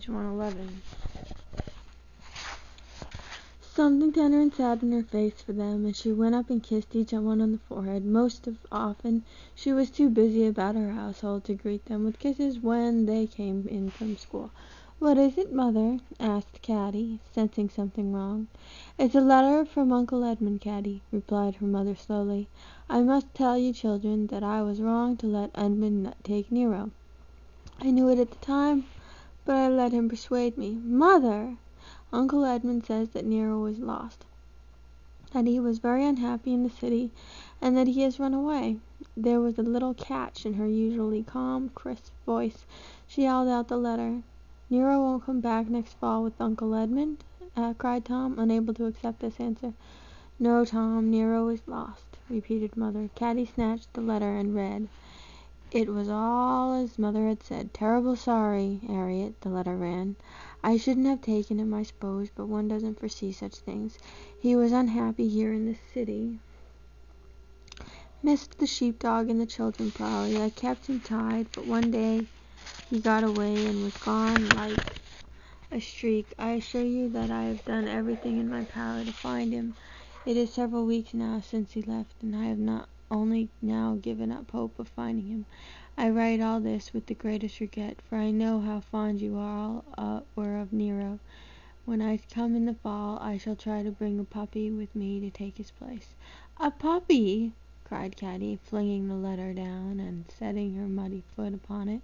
page 111. Something tender and sad in her face for them, and she went up and kissed each one on the forehead. Often she was too busy about her household to greet them with kisses when they came in from school. "What is it, Mother?" asked Caddie, sensing something wrong. "It's a letter from Uncle Edmund, Caddie," replied her mother slowly. "I must tell you children that I was wrong to let Edmund take Nero. I knew it at the time, but I let him persuade me." "Mother!" "Uncle Edmund says that Nero was lost, that he was very unhappy in the city, and that he has run away." There was a little catch in her usually calm, crisp voice. She held out the letter. "Nero won't come back next fall with Uncle Edmund?" cried Tom, unable to accept this answer. "No, Tom, Nero is lost," repeated Mother. Caddie snatched the letter and read. It was all as Mother had said. "Terrible sorry, Harriet," the letter ran. "I shouldn't have taken him, I suppose, but one doesn't foresee such things. He was unhappy here in the city. Missed the sheepdog and the children probably. I kept him tied, but one day he got away and was gone like a streak. I assure you that I have done everything in my power to find him. It is several weeks now since he left, and I have not only now given up hope of finding him. I write all this with the greatest regret, for I know how fond you all were of Nero. When I come in the fall, I shall try to bring a puppy with me to take his place." "A puppy!" cried Caddie, flinging the letter down and setting her muddy foot upon it.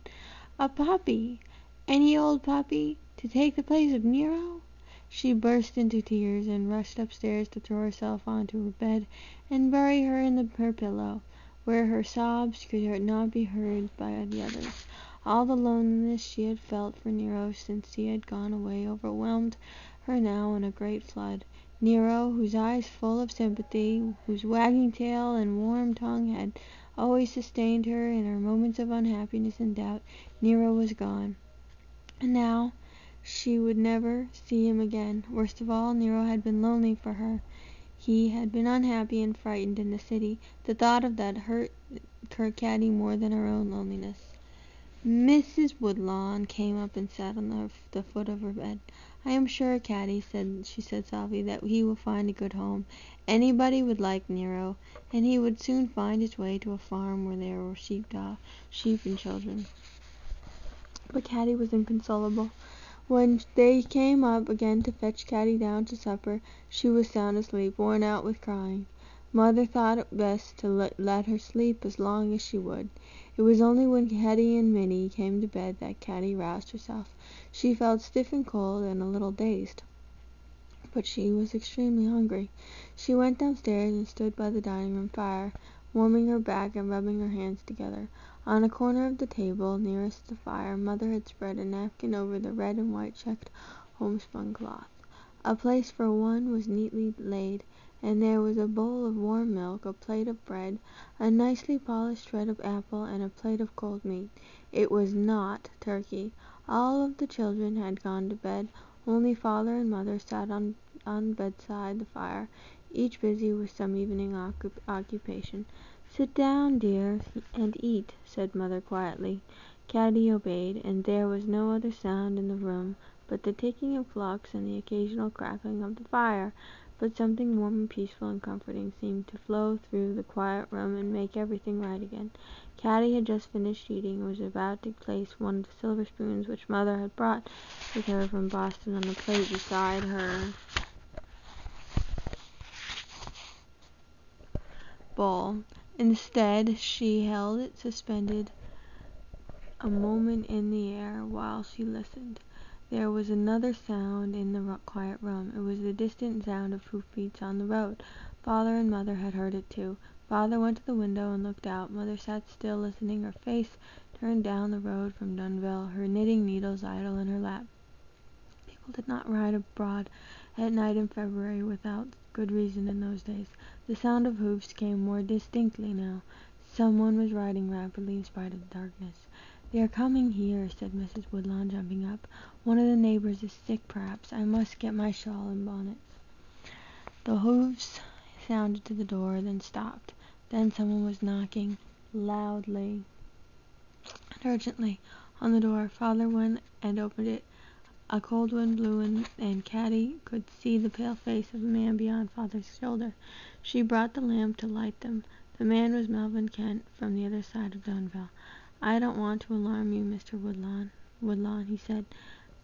"A puppy! Any old puppy! To take the place of Nero!" She burst into tears and rushed upstairs to throw herself onto her bed and bury her in her pillow, where her sobs could not be heard by the others. All the loneliness she had felt for Nero since he had gone away overwhelmed her now in a great flood. Nero, whose eyes full of sympathy, whose wagging tail and warm tongue had always sustained her in her moments of unhappiness and doubt, Nero was gone, and now she would never see him again. Worst of all, Nero had been lonely for her. He had been unhappy and frightened in the city. The thought of that hurt Caddie more than her own loneliness. Mrs. Woodlawn came up and sat on the foot of her bed. "I am sure, Caddie," she said softly, "that he will find a good home. Anybody would like Nero, and he would soon find his way to a farm where there were sheep and children." But Caddie was inconsolable. When they came up again to fetch Caddie down to supper, she was sound asleep, worn out with crying. Mother thought it best to let her sleep as long as she would. It was only when Hetty and Minnie came to bed that Caddie roused herself. She felt stiff and cold and a little dazed, but she was extremely hungry. She went downstairs and stood by the dining-room fire, warming her back and rubbing her hands together. On a corner of the table nearest the fire, Mother had spread a napkin over the red and white checked homespun cloth. A place for one was neatly laid, and there was a bowl of warm milk, a plate of bread, a nicely polished shred of apple, and a plate of cold meat. It was not turkey. All of the children had gone to bed. Only Father and Mother sat on bedside the fire, each busy with some evening occupation. "Sit down, dear, and eat," said Mother quietly. Caddie obeyed, and there was no other sound in the room but the ticking of clocks and the occasional crackling of the fire. But something warm and peaceful and comforting seemed to flow through the quiet room and make everything right again. Caddie had just finished eating and was about to place one of the silver spoons which Mother had brought with her from Boston on the plate beside her bowl. Instead, she held it suspended a moment in the air while she listened. There was another sound in the quiet room. It was the distant sound of hoofbeats on the road. Father and Mother had heard it too. Father went to the window and looked out. Mother sat still listening, her face turned down the road from Dunville, her knitting needles idle in her lap. People did not ride abroad at night in February without good reason in those days. The sound of hoofs came more distinctly now. Someone was riding rapidly in spite of the darkness. "They are coming here," said Mrs. Woodlawn, jumping up. "One of the neighbors is sick, perhaps. I must get my shawl and bonnet." The hoofs sounded to the door, then stopped. Then someone was knocking loudly and urgently on the door. Father went and opened it. A cold wind blew, and Caddie could see the pale face of a man beyond Father's shoulder. She brought the lamp to light them. The man was Melvin Kent, from the other side of Dunville. "I don't want to alarm you, Mr. Woodlawn," he said,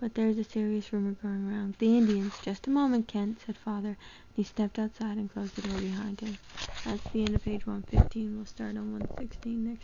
"but there's a serious rumor going round. The Indians—" "Just a moment, Kent," said Father. He stepped outside and closed the door behind him. That's the end of page 115. We'll start on 116 next